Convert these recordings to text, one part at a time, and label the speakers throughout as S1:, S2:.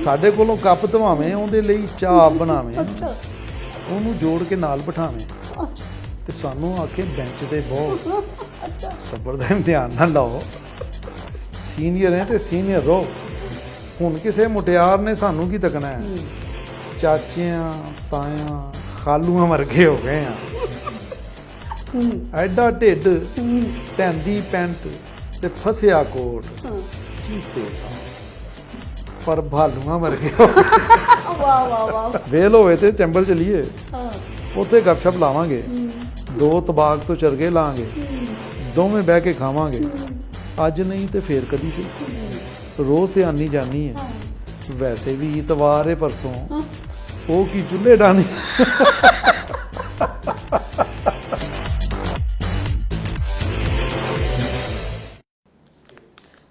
S1: ਸਾਡੇ ਕੋਲੋਂ ਕੱਪ ਧਵਾਵੇਂ, ਉਹਦੇ ਲਈ ਚਾਹ ਬਣਾਵੇਂ, ਉਹਨੂੰ ਜੋੜ ਕੇ ਨਾਲ ਬਿਠਾਵੇਂ ਤੇ ਸਾਨੂੰ ਆਖੇ ਬੈਂਚ ਤੇ ਬਹੁ। ਸਬਰ ਦਾ ਇਮਤਿਹਾਨ ਨਾ ਲਾਓ, ਸੀਨੀਅਰ ਹੈ ਤੇ ਸੀਨੀਅਰ ਰਹੋ। ਹੁਣ ਕਿਸੇ ਮੁਟਿਆਰ ਨੇ ਸਾਨੂੰ ਕੀ ਤੱਕਣਾ ਹੈ? ਚਾਚਿਆਂ ਤਾਇਆਂ ਖਾਲੂਆਂ ਵਰਗੇ ਹੋ ਗਏ ਆ। ਐਡਾ ਢਿੱਡ, ਟੈਂਦੀ ਪੈਂਟ ਤੇ ਫਸਿਆ ਕੋਟ, ਚੀਤੇ ਸਾਂ ਪਰ ਭਾਲੂਆਂ ਵਰਗੇ ਹੋ।
S2: ਵਾਹ ਵਾਹ ਵਾਹ।
S1: ਵੇਲ ਹੋਵੇ ਤੇ ਚੰਬਲ ਚਲੀਏ, ਉੱਥੇ ਗੱਪਸ਼ਪ ਲਾਵਾਂਗੇ, 2 ਤਬਾਕ ਤੋਂ ਚਰਗੇ ਲਾਂਗੇ, ਦੋਵੇਂ ਬਹਿ ਕੇ ਖਾਵਾਂਗੇ। ਅੱਜ ਨਹੀਂ ਤੇ ਫੇਰ ਕਦੀ ਸੀ, ਰੋਜ਼ ਤੇ ਆਨੀ ਜਾਨੀ ਹੈ। ਵੈਸੇ ਵੀ ਇਤਵਾਰ ਹੈ परसों, ਉਹ ਕੀ ਚੁੱਲ੍ਹੇ ਡਾਣੀ।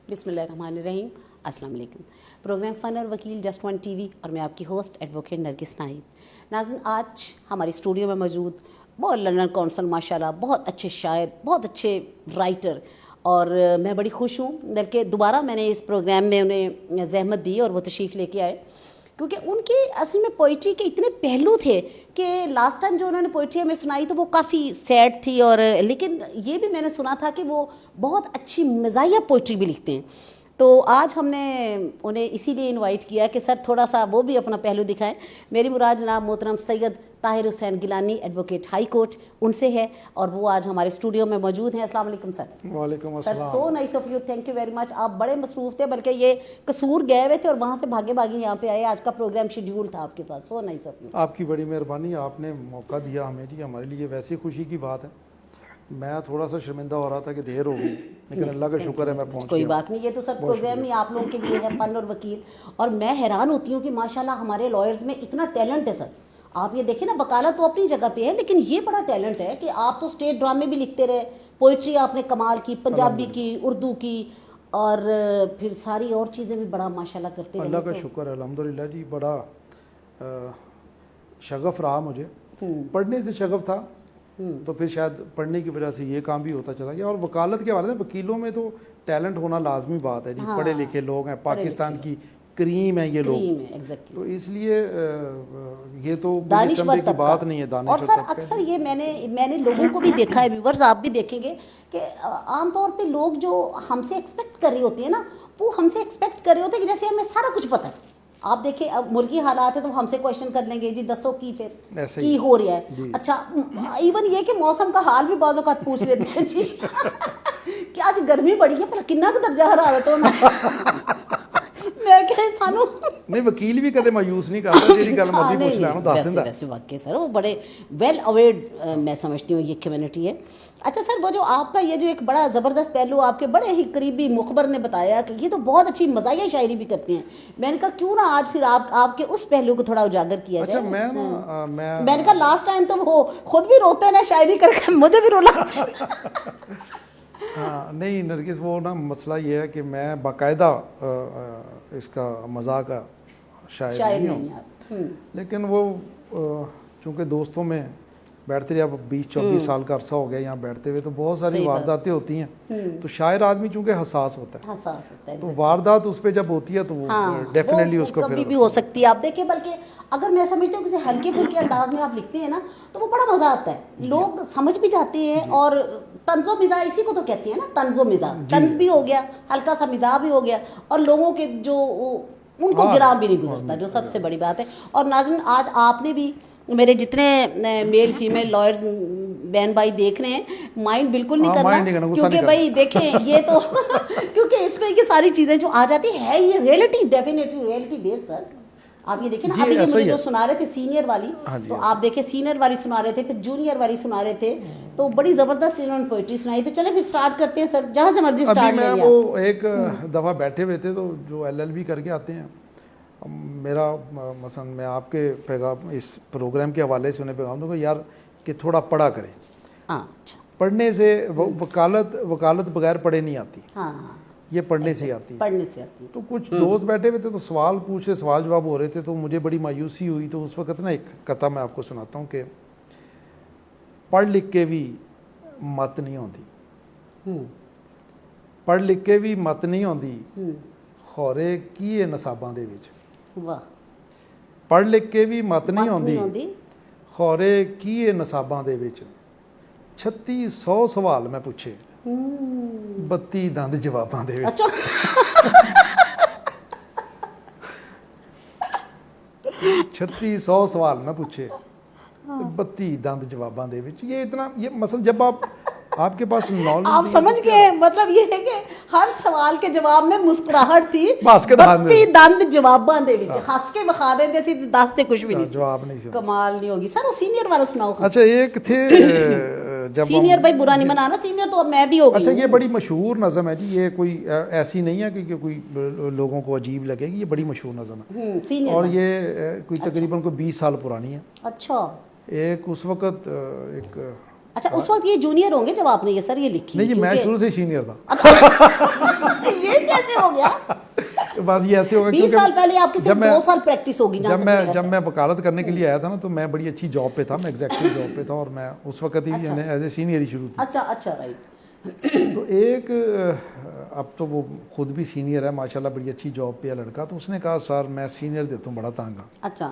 S2: बिस्मिल्लाहिर्रहमानिर्रहीम, अस्सलाम वालेकुम। प्रोग्राम फ़न और वकील जस्ट वन टीवी और मैं आपकी होस्ट एडवोकेट नरगिस नाइब। नाज़रीन, आज हमारी स्टूडियो में मौजूद बहुत लंदन कौंसल माशाल्लाह, बहुत अच्छे शायर, बहुत अच्छे राइटर, और मैं बड़ी खुश हूँ बल्कि दोबारा मैंने इस प्रोग्राम में उन्हें ज़हमत दी और वो तशरीफ़ लेके आए, क्योंकि उनके असल में पोइट्री के इतने पहलू थे कि लास्ट टाइम जो उन्होंने पोइट्री हमें सुनाई तो वो काफ़ी सैड थी, और लेकिन ये भी मैंने सुना था कि वो बहुत अच्छी मज़ाहिया पोइट्री भी लिखते हैं। तो आज हमने उन्हें इसीलिए इनवाइट किया कि सर थोड़ा सा वो भी अपना पहलू दिखाएं। मेरी मुराद जनाब मोहतरम Syed Tahir Hussain Gilani, advocate high court, उनसे है, और वो आज हमारे स्टूडियो में मौजूद हैं। अस्सलाम वालेकुम सर।
S1: वालेकुम
S2: सर,
S1: अस्सलाम।
S2: So nice of you, thank you very much. आप बड़े मसरूफ़ थे, बल्कि ये कसूर गए हुए थे और वहाँ से भागे भागे यहाँ पे आए। आज का प्रोग्राम शेड्यूल था आपके साथ। So nice of you.
S1: आपकी बड़ी मेहरबानी, आपने मौका दिया हमें जी, हमारे लिए वैसे खुशी की बात है। मैं थोड़ा सा शर्मिंदा हो रहा था कि देर हो गई, लेकिन अल्लाह का शुक्र है मैं पहुंच
S2: कोई
S1: गया।
S2: बात नहीं, ये तो सर प्रोग्राम ही आप लोगों के लिए है, फन और वकील। और मैं हैरान होती हूँ कि माशाल्लाह हमारे लॉयर्स में इतना टैलेंट है सर। आप ये देखें ना, वकालत तो अपनी जगह पे है, लेकिन ये बड़ा टैलेंट है कि आप तो स्टेट ड्रामे भी लिखते रहे, पोइट्री आपने कमाल की, पंजाबी की, उर्दू की, और फिर सारी और चीज़ें भी बड़ा माशाल्लाह करते रहे।
S1: अल्लाह का शुक्र है अल्हम्दुलिल्लाह जी। बड़ा शगफ रहा मुझे, पढ़ने से शगफ था, तो फिर शायद पढ़ने की वजह से ये काम भी होता चला गया। और वकालत के हवाले से वकीलों में तो टैलेंट होना लाजमी बात है जी।
S2: हाँ,
S1: पढ़े लिखे लोग हैं, पाकिस्तान की क्रीम है ये लोग,
S2: एग्जैक्टली।
S1: तो इसलिए ये तो
S2: दानिश्वर
S1: की बात नहीं है।
S2: और सर अक्सर ये मैंने लोगों को भी देखा है, व्यूअर्स आप भी देखेंगे कि आमतौर पे लोग जो हमसे एक्सपेक्ट कर रही होती है ना, वो हमसे एक्सपेक्ट कर रहे होते हैं कि जैसे हमें सारा कुछ पता है। आप देखिए, अब मुल्की हालात है तो हमसे क्वेश्चन कर लेंगे जी, दसो की फिर की हो रहा है। अच्छा, इवन ये कि मौसम का हाल भी बाज़ औक़ात पूछ लेते हैं जी कि आज गर्मी बड़ी है, पर कितना का दर्जा हरारत होना मैं क्या सानू
S1: नहीं, वकील भी कदे मायूस नहीं करता, जेडी गल मर्जी पूछ लेना दस दिंदा।
S2: वैसे वाकई सर वो बड़े वेल अवेयर्ड मैं समझती हूँ ये कम्युनिटी है। अच्छा सर, वो जो आपका ये जो एक बड़ा ज़बरदस्त पहलू आपके बड़े ही करीबी मुखबर ने बताया कि ये तो बहुत अच्छी मज़ाहिया शायरी भी करते हैं, मैंने कहा क्यों ना आज फिर आपके उस पहलू को थोड़ा उजागर किया जाए। मैंने कहा लास्ट टाइम तो वो खुद भी रोते हैं ना शायरी करके, मुझे भी रुला।
S1: हाँ नहीं नरगिस, वो ना मसला ये है कि मैं बाकायदा इसका मजाक का शायर नहीं हूँ, लेकिन वो चूँकि दोस्तों में बैठते रहे, अब 20-24 साल का अरसा हो गया यहाँ बैठते हुए, तो बहुत सारी वारदातें होती हैं। तो शायर आदमी चूँकि हसास होता है, तो वारदात उस पर जब होती है तो वो डेफिनेटली उसको
S2: कभी भी हो सकती है। आप देखिए, बल्कि अगर मैं समझती हूँ किसी हल्के फुल्के अंदाज में आप लिखते हैं ना, तो वो बड़ा मज़ा आता है, लोग समझ भी जाते हैं। और तंज़ो मिज़ा इसी को तो कहती है ना, तंज़ो मिज़ा, तंज़ भी हो गया, हल्का सा मिज़ा भी हो गया, और लोगों के जो उनको गिराम भी नहीं गुजरता, जो सबसे बड़ी बात है। और नाज़रीन, आज आपने भी, मेरे जितने मेल फीमेल लॉयर्स बहन भाई देख रहे हैं, माइंड बिल्कुल नहीं करना, क्योंकि भाई देखें ये तो क्योंकि इसमें ये सारी चीज़ें जो आ जाती है ये reality, definitely reality based sir. आप ये देखिए ना, अभी ये मुझे जो सुना रहे थे सीनियर वाली, तो आप देखिए सीनियर वाली सुना रहे थे, फिर जूनियर वाली सुना रहे थे, तो बड़ी ज़बरदस्त इन्होंने पोइट्री सुनाई। तो चले फिर स्टार्ट करते हैं सर, जहाँ से मर्जी स्टार्ट
S1: मैं वो एक दफ़ा बैठे हुए थे, तो जो LLB करके आते हैं, मेरा मसलन मैं आपके पैगाम इस प्रोग्राम के हवाले से उन्हें पैगाम दूँगा यार कि थोड़ा पढ़ा करें।
S2: अच्छा,
S1: पढ़ने से वकालत बगैर पढ़े नहीं आती।
S2: हाँ,
S1: ये पढ़ने से आती है,
S2: पढ़ने से आती है।
S1: तो कुछ दोस्त बैठे हुए थे, तो सवाल पूछ रहे, सवाल जवाब हो रहे थे, तो मुझे बड़ी मायूसी हुई। तो उस वक्त ना एक कथा मैं आपको सुनाता हूँ कि पढ़ लिख के भी मत नहीं आती, पढ़ लिख के भी मत नहीं आती, खौरे की है नसाबां दे विच।
S2: ਵਾਹ,
S1: ਪੜ੍ਹ ਲਿਖ ਕੇ ਵੀ ਮਤ ਨਹੀਂ
S2: ਆਉਂਦੀ
S1: ਆਉਂਦੀ, ਖੌਰੇ ਕੀ ਇਹ ਨਸਾਬਾਂ ਦੇ ਵਿੱਚ 3600 ਸਵਾਲ ਮੈਂ ਪੁੱਛੇ, 32 ਦੰਦ ਜਵਾਬਾਂ ਦੇ ਵਿੱਚ।
S2: ਅੱਛਾ
S1: 3600 सवाल मैं पूछे, 32 दंद जवाबां दे विच। ये इतना, ये मसल जब आपके पास नॉलेज,
S2: आप समझ गए, मतलब ये है कि हर सवाल के जवाब में मुस्कुराहट थी,
S1: हस के दिखा
S2: बत्ती दंद जवाबां दे विच हंस के विखा देंदे सी, दसते कुछ भी नहीं,
S1: जवाब नहीं सी।
S2: कमाल नहीं होगी सर। वो सीनियर वाला सुनाओ।
S1: अच्छा एक थे जब
S2: सीनियर भाई बुरा नहीं मनाना, सीनियर तो अब मैं भी हो गई।
S1: अच्छा ये बड़ी मशहूर नज़म है जी, ये कोई ऐसी नहीं है कि कोई लोगों को अजीब लगेगी, ये बड़ी मशहूर नज़म है
S2: सीनियर
S1: और ये कोई तकरीबन कोई 20 साल पुरानी है।
S2: अच्छा
S1: एक उस वक्त एक,
S2: अच्छा उस वक्त ये जूनियर होंगे जब आपने ये सर ये लिखी?
S1: नहीं जी मैं शुरू से ही सीनियर था।
S2: अच्छा ये कैसे हो गया?
S1: बस ये ऐसे होगा
S2: 20 साल पहले आपकी सिर्फ 2 साल प्रैक्टिस होगी।
S1: जब मैं वकालत करने के लिए आया था ना, तो मैं बड़ी अच्छी जॉब पे था, मैं एग्जैक्टिव जॉब पे था और मैं उस वक्त ही एज ए सीनियर ही शुरू थी।
S2: अच्छा अच्छा राइट।
S1: तो एक, अब तो वो खुद भी सीनियर है माशाल्लाह, बड़ी अच्छी जॉब पे है लड़का, तो उसने कहा सर मैं सीनियर देता हूँ बड़ा तंग हाँ।
S2: अच्छा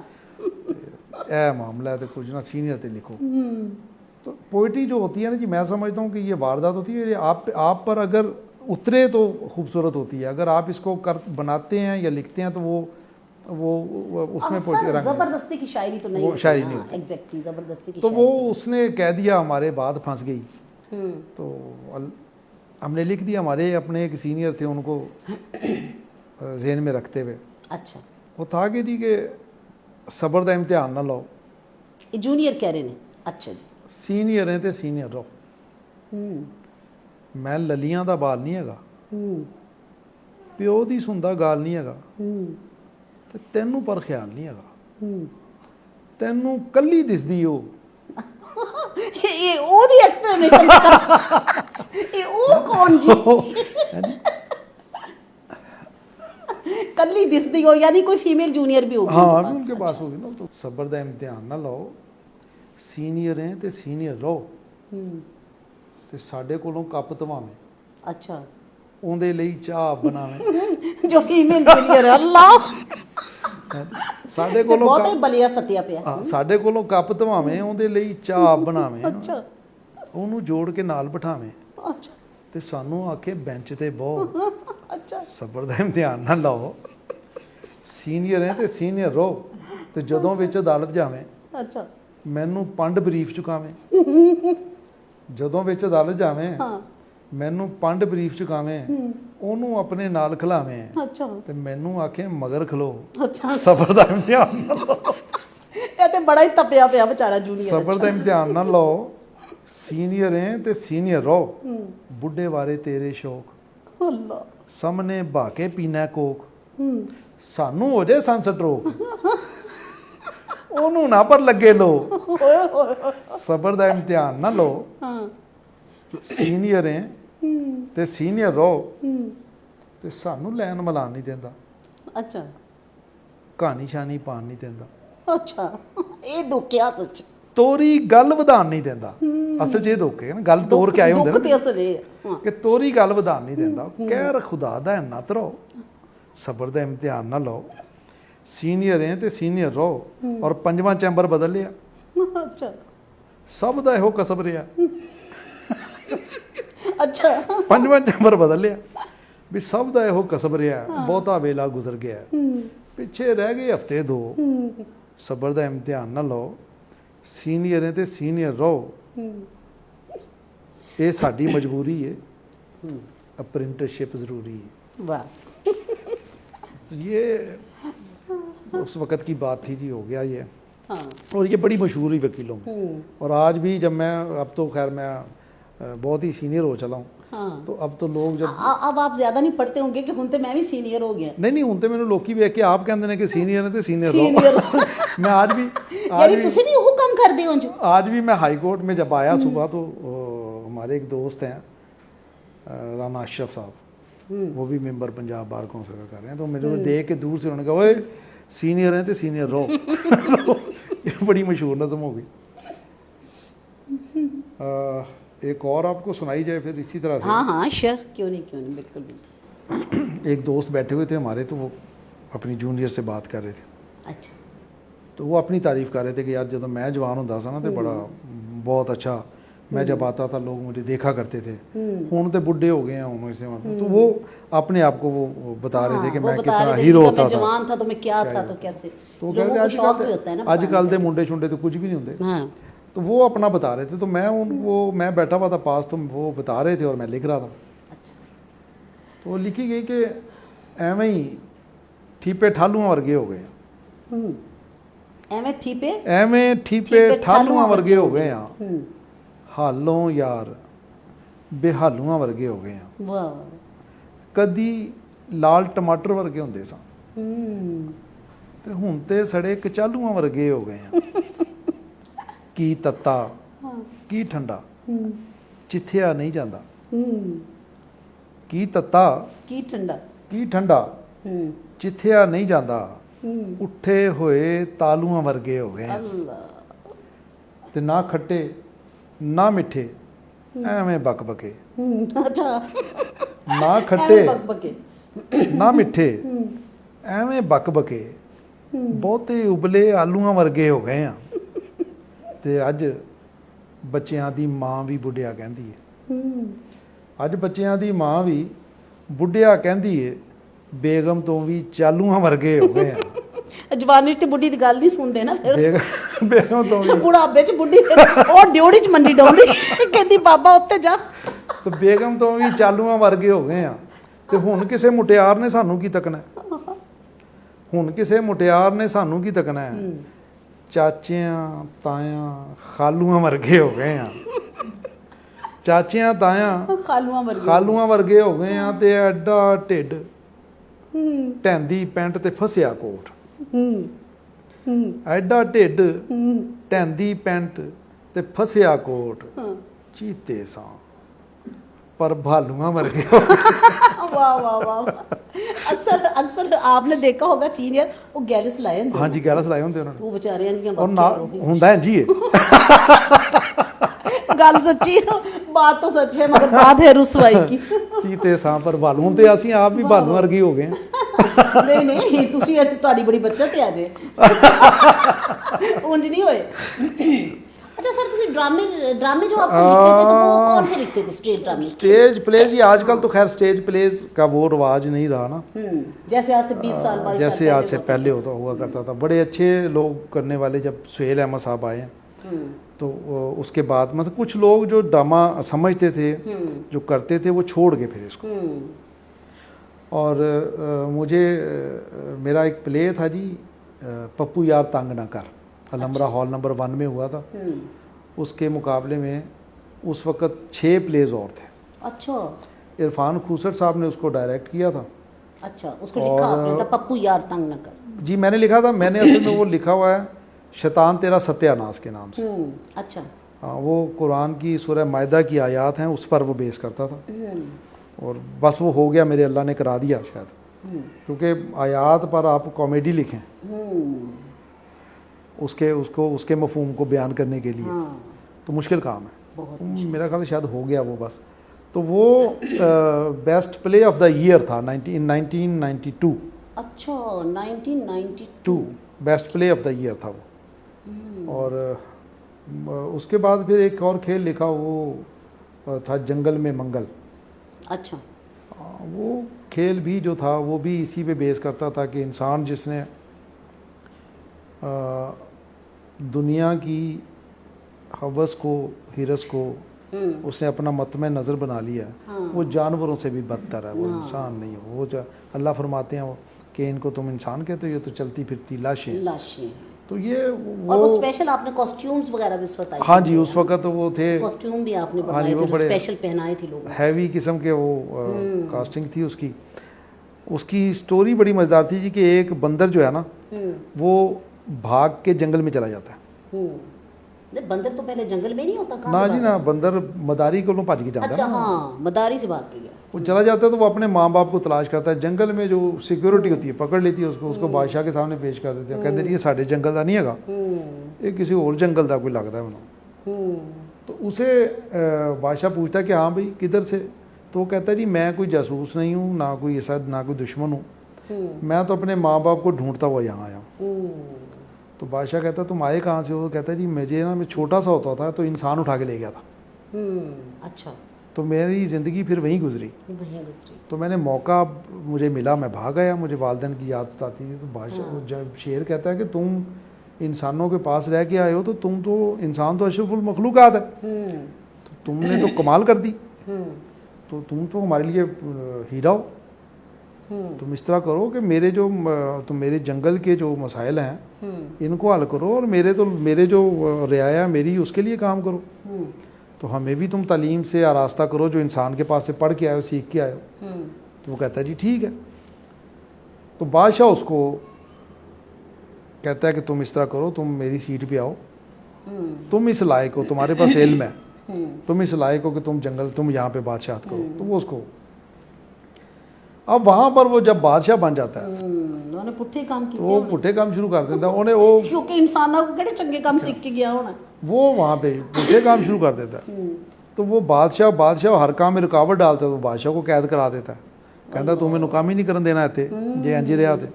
S1: ए मामला है तो कुछ ना सीनियर ते लिखो। तो पोइट्री जो होती है ना जी, मैं समझता हूँ कि ये वारदात होती है, ये आप पर अगर उतरे तो खूबसूरत होती है, अगर आप इसको कर बनाते हैं या लिखते हैं तो वो उसमें
S2: जबरदस्ती की शायरी तो नहीं,
S1: वो शायरी नहीं होती।
S2: एग्जैक्टली जबरदस्ती की
S1: तो वो उसने कह दिया, हमारे बाद फंस गई। तो हमने लिख दिया, हमारे अपने एक सीनियर थे उनको जहन में रखते हुए।
S2: अच्छा
S1: वो था कि जी के सबर का इम्तिहान ना लो।
S2: जूनियर कह रहे हैं। अच्छा जी
S1: सीनियर है तो सीनियर रहो। मैं ललियां दा बाल नहीं हैगा, प्यो दी सुनदा गाल नहीं हैगा, ते तैनू पर ख्याल नहीं हैगा, तैनू कल्ली दिसदी ओ।
S2: ये ओदी एक्सप्लेनेशन ये ओ कौन जी? कल्ली दिसदी हो यानी कोई फीमेल जूनियर भी होगी?
S1: हाँ उनके पास होगी ना। तो सबर दा इम्तिहान ना लो, सीनियर है तो सीनियर रहो, ਤੇ ਸਾਡੇ ਕੋਲੋਂ ਕੱਪ ਧਵਾਵੇਂ।
S2: ਅੱਛਾ
S1: ਉਹਦੇ ਲਈ ਚਾਹ ਬਣਾਵੇਂ।
S2: ਜੋ ਫੀਮੇਲ ਜੂਨੀਅਰ ਅੱਲਾ
S1: ਸਾਡੇ ਕੋਲੋਂ
S2: ਬਹੁਤ ਹੀ ਬਲੀਆ ਸਤਿਆ ਪਿਆ।
S1: ਹਾਂ ਸਾਡੇ ਕੋਲੋਂ ਕੱਪ ਧਵਾਵੇਂ, ਉਹਦੇ ਲਈ ਚਾਹ ਬਣਾਵੇਂ।
S2: ਅੱਛਾ
S1: ਉਹਨੂੰ ਜੋੜ ਕੇ ਨਾਲ ਬਿਠਾਵੇਂ।
S2: ਅੱਛਾ
S1: ਤੇ ਸਾਨੂੰ ਆਖੇ ਬੈਂਚ ਤੇ ਬਹੋ।
S2: ਅੱਛਾ
S1: ਸਬਰ ਦਾ ਇਮਤਿਹਾਨ ਨਾ ਲਓ, ਸੀਨੀਅਰ ਹੈ ਤੇ ਸੀਨੀਅਰ ਰਹੋ, ਤੇ ਜਦੋਂ ਵਿੱਚ ਅਦਾਲਤ ਜਾਵੇਂ
S2: ਅੱਛਾ
S1: ਮੈਨੂੰ ਪੰਡ ਬਰੀਫ ਚੁਕਾਵੇਂ। ਜਦੋਂ ਵਿੱਚ ਅਦਾਲਤ ਜਾਵੇਂ ਮੈਨੂੰ ਪੰਡ ਬਰੀਫ ਚੁਕਾਵੇਂ, ਉਹਨੂੰ ਆਪਣੇ ਨਾਲ ਖਿਲਾਵੇਂ।
S2: ਅੱਛਾ
S1: ਤੇ ਮੈਨੂੰ ਆਖੇ ਮਗਰ ਖਲੋ।
S2: ਅੱਛਾ
S1: ਸਬਰ ਦਾ ਇਮਤਿਹਾਨ ਨਾ ਲਓ।
S2: ਇਹ ਤੇ ਬੜਾ ਹੀ ਤਪਿਆ ਪਿਆ ਵਿਚਾਰਾ ਜੂਨੀਅਰ।
S1: ਸਬਰ ਦਾ ਇਮਤਿਹਾਨ ਨਾ ਲਓ, ਸੀਨੀਅਰ ਹੈ ਤੇ ਸੀਨੀਅਰ ਰਹੋ, ਬੁੱਢੇ ਵਾਰੇ ਤੇਰੇ ਸ਼ੌਕ,
S2: ਅੱਲਾ
S1: ਸਾਹਮਣੇ ਬਾ ਕੇ ਪੀਣਾ ਕੋਕ, ਸਾਨੂੰ ਹੋ ਜਾਏ ਸਨਸਟ੍ਰੋਕ, ਉਹਨੂੰ ਨਾ ਪਰ ਲੱਗੇ ਲੋ। ਸਬਰ ਦਾ ਇਮਤਿਹਾਨ ਨਾ ਲਓ, ਸੀਨੀਅਰ ਹੈ ਤੇ ਸੀਨੀਅਰ ਰਹੋ, ਤੇ ਸਾਨੂੰ ਲੈਣ ਮਲਾਨ ਨਹੀਂ ਦਿੰਦਾ।
S2: ਅੱਛਾ
S1: ਕਹਾਣੀ ਸ਼ਾਨੀ ਪਾਣ ਨਹੀਂ ਦਿੰਦਾ।
S2: ਅੱਛਾ ਇਹ ਦੁੱਖਿਆ ਸੱਚ,
S1: ਤੋਰੀ ਗੱਲ ਵਧਾਣ ਨਹੀਂ ਦਿੰਦਾ। ਅਸਲ 'ਚ ਇਹ ਦੁੱਖ ਹੈ ਨਾ, ਗੱਲ ਤੋਰ ਕੇ ਆਏ ਹੁੰਦੇ
S2: ਦੁੱਖ ਤੇ ਅਸਲ ਇਹ
S1: ਕਿ ਤੋਰੀ ਗੱਲ ਵਧਾਣ ਨਹੀਂ ਦਿੰਦਾ। ਕਹਿਰ ਖੁਦਾ ਦਾ ਨਾ ਤਰੋ, ਸਬਰ ਦਾ ਇਮਤਿਹਾਨ ਨਾ ਲਓ, ਸੀਨੀਅਰ ਹੈ ਤੇ ਸੀਨੀਅਰ ਰਹੋ। ਔਰ ਪੰਜਵਾਂ ਚੈਂਬਰ ਬਦਲ ਲਿਆ।
S2: ਅੱਛਾ
S1: ਸਭ ਦਾ ਇਹੋ ਕਸਬ ਰਿਹਾ।
S2: ਅੱਛਾ
S1: ਪੰਜਵਾਂ ਚੈਂਬਰ ਬਦਲ ਲਿਆ ਵੀ ਸਭ ਦਾ ਇਹੋ ਕਸਬ ਰਿਹਾ। ਬਹੁਤਾ ਵੇਲਾ ਗੁਜ਼ਰ ਗਿਆ, ਪਿੱਛੇ ਰਹਿ ਗਏ ਹਫਤੇ ਦੋ। ਸਬਰ ਦਾ ਇਮਤਿਹਾਨ ਨਾ ਲਓ, ਸੀਨੀਅਰ ਹੈ ਤੇ ਸੀਨੀਅਰ ਰਹੋ। ਇਹ ਸਾਡੀ ਮਜਬੂਰੀ ਹੈ, ਅਪ੍रेंटिसशिप ज़रूरी है।
S2: वाह
S1: तो ये उस वक़्त की बात थी जी, हो गया ये।
S2: हाँ
S1: और ये बड़ी मशहूर हुई वकीलों में। और आज भी जब मैं, अब तो खैर मैं बहुत ही सीनियर हो चला हूँ,
S2: हाँ
S1: तो अब तो लोग जब
S2: अब आप ज्यादा नहीं पढ़ते होंगे कि हुण ते मैं भी सीनियर हो गया।
S1: नहीं ਹੁਣ ਤੇ ਮੈਨੂੰ ਲੋਕੀ ਵੇਖ ਕੇ ਆਪ ਕਹਿੰਦੇ ਨੇ ਕਿ ਸੀਨੀਅਰ ਹੈ ਤੇ ਸੀਨੀਅਰ
S2: सीनियर
S1: ਰਹੋ। मैं आज भी
S2: यानी तुसी नहीं वो काम कर दे हो जो।
S1: आज भी मैं हाई कोर्ट में जब आया सुबह, तो हमारे एक दोस्त हैं राना अशरफ साहब, वो भी मेंबर पंजाब बार कौंसिल का कर रहे हैं। तो मेरे को देख के दूर से उन्होंने कहा ओए सीनियर हैं तो सीनियर रहो। ये बड़ी मशहूर नज़म हो गई। एक और आपको सुनाई जाए फिर इसी तरह से।
S2: हाँ हाँ श्योर, क्यों नहीं बिल्कुल भी।
S1: एक दोस्त बैठे हुए थे हमारे, तो वो अपनी जूनियर से बात कर रहे थे,
S2: अच्छा
S1: तो वो अपनी तारीफ़ कर रहे थे कि यार जब मैं जवान होता था ना तो बड़ा बहुत अच्छा, मैं जब आता था लोग मुझे देखा करते थे, हुण तो बुढ़े हो गए हैं हूँ इसे मतलब। तो वो अपने आप को वो बता रहे थे कि मैं कितना हीरो होता था,
S2: जवान था तो मैं क्या था, तो कैसे
S1: तो
S2: लोगों को शौक भी होता है ना
S1: अजकल के मुंडे छुंडे तो कुछ भी नहीं होंगे।
S2: हाँ
S1: तो वो अपना बता रहे थे, तो मैं बैठा हुआ था पास, तो वो बता रहे थे और मैं लिख रहा था।
S2: अच्छा
S1: तो वो लिखी गई कि एवें ही ठीपे ठालूआं वर्गे हो गए,
S2: एवें ठीपे
S1: ठालूआं वर्गे हो गए हैं, हालों यार बेहालूआं वर्गे हो गए हैं,
S2: वाह
S1: कदी लाल टमाटर वर्गे होंदे सा ते हुण ते सड़े कचालूआं वर्गे हो गए हैं। की तत्ता की ठंडा चिथਿਆ नहीं जाता, की तत्ता
S2: की ठंडा
S1: की ठंडा चिथਿਆ नहीं जाता, उठे होए तालूआं वर्गे हो गए हैं,
S2: अल्लाह
S1: ते ना खट्टे ना मिठे एवें बक बके,
S2: अच्छा
S1: ना खट्टे
S2: बकबके
S1: ना मिठे एवें बक बके, बहुते उबले आलूआं वर्गे हो गए हैं। ਤੇ ਅੱਜ ਬੱਚਿਆਂ ਦੀ ਮਾਂ ਵੀ ਬੁੱਢਿਆ ਕਹਿੰਦੀ ਹੈ, ਅੱਜ ਬੱਚਿਆਂ ਦੀ ਮਾਂ ਵੀ ਬੁੱਢਿਆ ਕਹਿੰਦੀ ਹੈ, ਬੇਗਮ ਤੋਂ ਵੀ ਚਾਲੂਆਂ ਵਰਗੇ ਹੋ ਗਏ ਆ।
S2: ਜਵਾਨੀ 'ਚ ਤੇ ਬੁੱਢੀ ਦੀ ਗੱਲ ਨਹੀਂ ਸੁਣਦੇ ਨਾ ਫਿਰ,
S1: ਬੇਗਮ ਤੋਂ ਵੀ
S2: ਬੁਢਾਪੇ 'ਚ ਬੁੱਢੀ ਫਿਰ ਉਹ ਡਿਉੜੀ 'ਚ ਮੰਜੀ ਡਾਉਂਦੀ ਕਹਿੰਦੀ ਬਾਬਾ ਉੱਤੇ ਜਾ।
S1: ਤੇ ਬੇਗਮ ਤੋਂ ਵੀ ਚਾਲੂਆਂ ਵਰਗੇ ਹੋ ਗਏ ਆ। ਤੇ ਹੁਣ ਕਿਸੇ ਮੁਟਿਆਰ ਨੇ ਸਾਨੂੰ ਕੀ ਤੱਕਣਾ, ਹੁਣ ਕਿਸੇ ਮੁਟਿਆਰ ਨੇ ਸਾਨੂੰ ਕੀ ਤੱਕਣਾ ਹੈ, ਚਾਚਿਆਂ ਤਾਇਆਂ ਖਾਲੂਆਂ ਵਰਗੇ ਹੋ ਗਏ ਆ, ਚਾਚਿਆਂ ਤਾਇਆਂ ਖਾਲੂਆਂ ਵਰਗੇ ਹੋ ਗਏ ਆ, ਤੇ ਐਡਾ ਢਿੱਡ ਢੈਂਦੀ ਪੈਂਟ ਤੇ ਫਸਿਆ ਕੋਟ, ਐਡਾ ਢਿੱਡ ਢੈਂਦੀ ਪੈਂਟ ਤੇ ਫਸਿਆ ਕੋਟ, ਚੀਤੇ ਸਾਂ पर भालुआ मर गया।
S2: वाह वाह वाह। अक्सर आपने देखा होगा सीनियर वो गैलस लाए होंगे।
S1: हाँ जी गैलस लाए होंगे उन्होंने,
S2: वो बेचारे ਦੀਆਂ
S1: और ना ਹੁੰਦਾ है जी
S2: ਗੱਲ ਸੱਚੀ, ਬਾਤ ਤਾਂ ਸੱਚ ਹੈ ਮਗਰ ਬਾਤ ਹੈ ਰੁਸਵਾਈ की।
S1: ਚੀਤੇ ਸਾਂ ਪਰ ਭਾਲੂ, ਹੁਣ ਤੇ ਅਸੀਂ ਆਪ ਵੀ ਭਾਲੂ ਵਰਗੇ ਹੋ ਗਏ ਹਾਂ।
S2: ਨਹੀਂ ਨਹੀਂ ਤੁਸੀਂ ਤੁਹਾਡੀ ਬੜੀ ਬੱਚਤ ਹੈ ਅਜੇ ਉਂਝ ਨਹੀਂ ਹੋਏ। अच्छा सर तुसी ड्रामे जो आपसे लिखते थे तो वो कौन से लिखते थे? स्टेज ड्रामे,
S1: स्टेज प्लेज ही आजकल तो खैर स्टेज प्लेज का वो रिवाज नहीं रहा ना,
S2: जैसे आज से 20 साल 22 साल
S1: जैसे आज से पहले होता हुआ करता था। बड़े अच्छे लोग करने वाले जब सुहेल अहमद साहब आए तो उसके बाद मतलब कुछ लोग जो ड्रामा समझते थे जो करते थे वो छोड़ गए फिर इसको। और मुझे मेरा एक प्ले था जी पप्पू यार तंग ना कर, अलमरा हॉल नंबर 1 में हुआ था। उसके मुकाबले में उस वक़्त 6 प्लेज और थे।
S2: अच्छा,
S1: इरफान खूसर साहब ने उसको डायरेक्ट किया था।
S2: अच्छा, उसको लिखा आपने था पप्पू यार तंग न कर?
S1: जी मैंने लिखा था, मैंने असल में वो लिखा हुआ है शैतान तेरा सत्यानाश के नाम से।
S2: अच्छा
S1: हाँ, वो कुरान की सूरह मायदा की आयात हैं, उस पर वो बेस करता था। और बस वो हो गया, मेरे अल्लाह ने करा दिया शायद, क्योंकि आयात पर आप कॉमेडी लिखें उसके मफहूम को बयान करने के लिए तो मुश्किल काम है। तो मेरा ख्याल शायद हो गया वो बस। तो वो best play of the year था 1992।
S2: अच्छा 1992
S1: best play of the year था वो। और उसके बाद फिर एक और खेल लिखा, वो था जंगल में मंगल।
S2: अच्छा,
S1: वो खेल भी जो था वो भी इसी पे बेस करता था कि इंसान जिसने दुनिया की हवस को, हिरस को उसने अपना मतमे नज़र बना लिया है, वो जानवरों से भी बदतर है, वो इंसान नहीं है। वो जो अल्लाह फरमाते हैं कि इनको तुम इंसान कहते हो, ये तो चलती फिरती लाशें। तो ये
S2: और वो स्पेशल आपने कॉस्ट्यूम्स वगैरह भी बताए?
S1: हाँ जी, उस वक्त वो थे
S2: कॉस्ट्यूम भी आपने बनाए थे, स्पेशल पहनाए थे लोगों,
S1: हैवी किस्म के वो कास्टिंग थी उसकी। उसकी स्टोरी बड़ी मज़ेदार थी जी कि एक बंदर जो है ना वो भाग के जंगल में चला जाता है।
S2: बंदर तो पहले जंगल में नहीं होता?
S1: ना जी ना, बंदर मदारी को भज के जाता है।
S2: अच्छा हाँ, मदारी से भाग गया।
S1: वो चला जाता है तो वो अपने माँ बाप को तलाश करता है। जंगल में जो सिक्योरिटी होती है पकड़ लेती है उसको बादशाह के सामने पेश कर देते हैं, कहते ये साढ़े जंगल का नहीं है, ये किसी और जंगल का कोई लगता है उन्होंने। तो उसे बादशाह पूछता है कि हाँ भाई किधर से? तो वो कहता है जी मैं कोई जासूस नहीं हूँ, ना कोई ऐसा, ना कोई दुश्मन हूँ, मैं तो अपने माँ बाप को ढूंढता हुआ यहाँ आया हूँ। तो बादशाह कहता तुम आए कहाँ से हो? कहता जी मुझे ना, मैं छोटा सा होता था तो इंसान उठा के ले गया था।
S2: अच्छा।
S1: तो मेरी ज़िंदगी फिर वहीं गुजरी। तो मैंने मौका मुझे मिला, मैं भाग आया, मुझे वालिदैन की याद आती थी। तो बादशाह जब शेर कहता है कि तुम इंसानों के पास रह के आए हो, तो तुम तो इंसान तो अशरफुल मखलूकात है, तो तुमने तो कमाल कर दी, तो तुम तो हमारे लिए हीरा हो। तुम इस तरह करो कि तुम मेरे जंगल के जो मसाइल हैं इनको हल करो, और मेरे जो रियाया मेरी उसके लिए काम करो। तो हमें भी तुम तालीम से आरास्ता करो, जो इंसान के पास से पढ़ के आए हो, सीख के आए हो। तो वो कहता है जी ठीक है। तो बादशाह उसको कहता है कि तुम इस तरह करो, तुम मेरी सीट पे आओ, तुम इस लायक हो, तुम्हारे पास इल्म है, तुम इस लायक हो कि तुम यहाँ पे बादशाहत करो। तो वो उसको, अब वहां पर वो जब बादशाह बन जाता है
S2: उन्होंने पुट्ठे काम किए,
S1: तो वो पुट्ठे काम शुरू कर देता है। उन्हें वो,
S2: क्योंकि इंसानों को कहते चंगे काम सीख के गया होना,
S1: वो वहां पे पुट्ठे काम शुरू कर देता है। तो वो बादशाह हर काम में रुकावट डालता है, तो बादशाह को कैद करा देता है। कहता तुम्हें नुकाम ही नहीं करने देना इतने जे इंज रहा थे।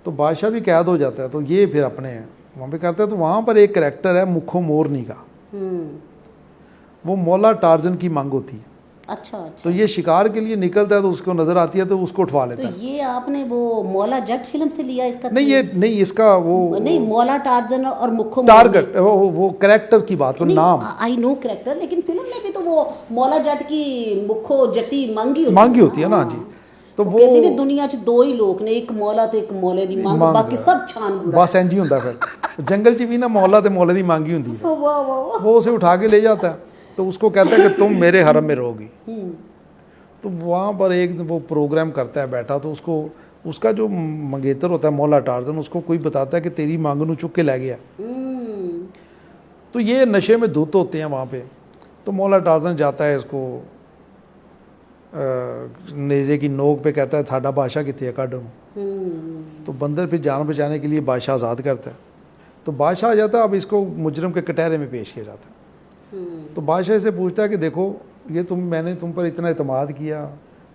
S1: तो बादशाह भी कैद हो जाता है। तो ये फिर अपने वहाँ पे करता है। तो वहाँ पर एक करैक्टर है मुखो मोरनी का, वो मौला टार्जन की मांग होती है।
S2: अच्छा।
S1: तो ये शिकार के लिए निकलता है, तो उसको नजर आती है तो उसको उठवा लेता है।
S2: तो ये आपने वो मौला जट फिल्म से लिया इसका?
S1: नहीं, इसका वो
S2: नहीं, मौला टार्जन और मुखो
S1: टारगेट वो कैरेक्टर की बात को नाम
S2: आई नो कैरेक्टर, लेकिन फिल्म में भी तो वो मौला जट की मुखो जटी मांगी
S1: होती है ना जी। तो वो
S2: कहते भी दुनिया च दो ही लोग ने, एक मौला ते एक मौले दी मांग, बाकी सब छान बुरा।
S1: बस इंज ही ਹੁੰਦਾ फिर जंगल च भी ना मौला ते मौले दी मांगी होती है। वो उसे उठा के ले जाता है, तो उसको कहता है कि तुम मेरे हरम में रहोगी। तो वहाँ पर एक वो प्रोग्राम करता है बैठा, तो उसका जो मंगेतर होता है मौला टार्जन, उसको कोई बताता है कि तेरी मांग नू चुक के लै गया। तो ये नशे में धुत होते हैं वहाँ पे। तो मौला टार्जन जाता है, इसको नेज़े की नोक पे कहता है साडा बादशाह कितने है, काढ़। तो बंदर फिर जान बचाने के लिए बादशाह आज़ाद करता है। तो बादशाह आ जाता है, अब इसको मुजरम के कटहरे में पेश किया जाता है। तो बादशाह से पूछता है कि देखो ये मैंने तुम पर इतना इत्मीनान किया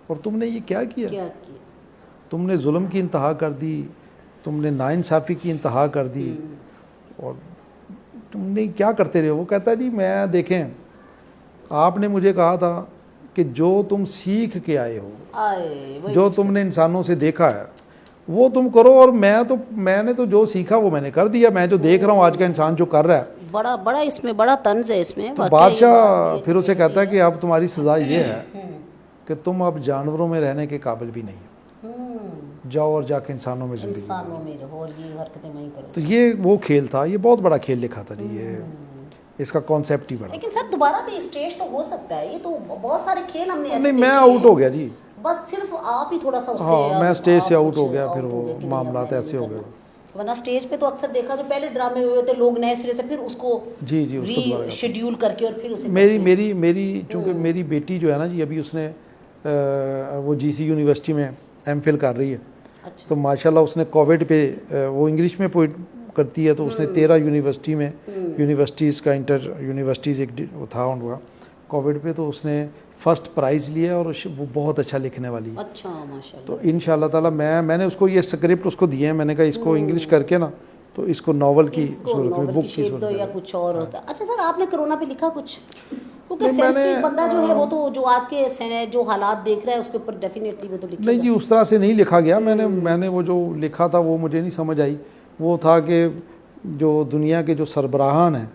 S1: और तुमने ये क्या किया? तुमने जुल्म की इंतहा कर दी, तुमने नाइंसाफ़ी की इंतहा कर दी, और तुमने क्या करते रहे हो? वो कहता है जी मैं, देखें आपने मुझे कहा था कि जो तुम सीख के आए हो, जो तुमने इंसानों से देखा है वो तुम करो, और मैंने तो जो सीखा वो मैंने कर दिया। मैं जो देख रहा हूँ आज का इंसान जो कर रहा है,
S2: बड़ा इसमें बड़ा तंज है इसमें।
S1: तो बादशाह फिर उसे कहता है कि अब तुम्हारी सज़ा ये है कि तुम अब जानवरों में रहने के काबिल भी नहीं हो, जाओ और जाके इंसानों में जिंदगी
S2: रहो और ये हरकतें वहीं करो।
S1: तो ये वो खेल था, ये बहुत बड़ा खेल लिखा था जी। ये इसका कॉन्सेप्ट ही बड़ा।
S2: लेकिन सर दोबारा भी स्टेज तो हो सकता है, ये तो बहुत सारे खेल हमने ऐसे
S1: नहीं, मैं आउट हो गया जी,
S2: बस सिर्फ आप ही थोड़ा सा उससे,
S1: हाँ मैं स्टेज से आउट हो गया, फिर वो मामला ऐसे हो गए।
S2: वरना स्टेज पे तो अक्सर देखा जो पहले ड्रामे हुए थे, लोग नए सिरे से फिर उसको जी शेड्यूल करके और फिर उसे
S1: मेरी चूँकि मेरी बेटी जो है ना जी, अभी उसने वो GC यूनिवर्सिटी में MPhil कर रही है।
S2: अच्छा।
S1: तो माशाल्लाह उसने कोविड पे वो इंग्लिश में करती है, तो उसने 13 यूनिवर्सिटी में यूनिवर्सिटीज़ का इंटर यूनिवर्सिटीज़ एक था उनका कोविड पे, तो उसने फर्स्ट प्राइज़ लिया और वो बहुत अच्छा लिखने वाली है।
S2: अच्छा माशाल्लाह।
S1: तो इंशाल्लाह ताला मैंने उसको ये स्क्रिप्ट उसको दिए हैं, मैंने कहा इसको इंग्लिश करके ना तो इसको नॉवल की सूरत में, बुक की सूरत में
S2: या कुछ और होता है। अच्छा सर, आपने कोरोना पे लिखा कुछ? क्योंकि सेंसिटिव बंदा जो है वो तो जो आज के जो हालात देख रहा है उसके ऊपर डेफिनेटली वो तो लिखेगा।
S1: नहीं जी, उस तरह से नहीं लिखा गया। मैंने वो जो लिखा था वो मुझे नहीं समझ आई। वो था कि जो दुनिया के जो सरबराहान हैं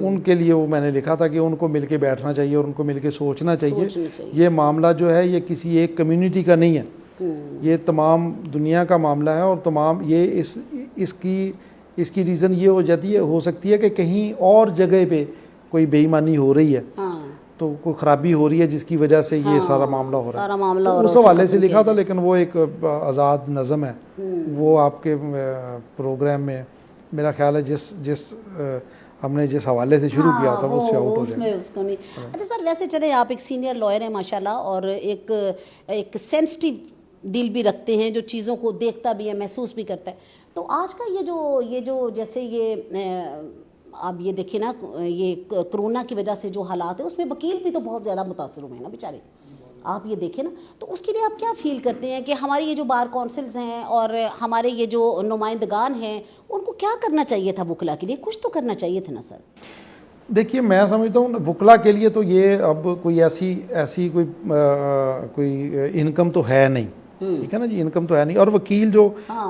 S1: उनके लिए वो मैंने लिखा था कि उनको मिलके बैठना चाहिए और उनको मिलके सोचना चाहिए। ये मामला जो है ये किसी एक कम्युनिटी का नहीं है, ये तमाम दुनिया का मामला है, और तमाम ये इसकी रीज़न ये हो सकती है कि कहीं और जगह पे कोई बेईमानी हो रही है, तो कोई ख़राबी हो रही है जिसकी वजह से ये सारा मामला हो रहा है। तो उस हवाले से लिखा था, लेकिन वो एक आज़ाद नज़म है, वो आपके प्रोग्राम में मेरा ख्याल है जिस हमने जिस हवाले से शुरू किया था वो उससे आउट हो गया।
S2: उसको नहीं। अच्छा सर, वैसे चले आप एक सीनियर लॉयर हैं माशाल्लाह, और एक सेंसिटिव दिल भी रखते हैं, जो चीज़ों को देखता भी है, महसूस भी करता है। तो आज का ये जो जैसे ये आप ये देखिए ना, ये कोरोना की वजह से जो हालात है उसमें वकील भी तो बहुत ज़्यादा मुतासर हुए हैं ना बेचारे। आप ये देखें ना, तो उसके लिए आप क्या फील करते हैं कि हमारी ये जो बार काउंसिल्स हैं और हमारे ये जो नुमाइंदगान हैं, उनको क्या करना चाहिए था वकला के लिए? कुछ तो करना चाहिए था ना सर।
S1: देखिए, मैं समझता हूँ वकला के लिए तो ये अब कोई ऐसी कोई इनकम तो है नहीं, ठीक है ना जी, इनकम तो है नहीं। और वकील जो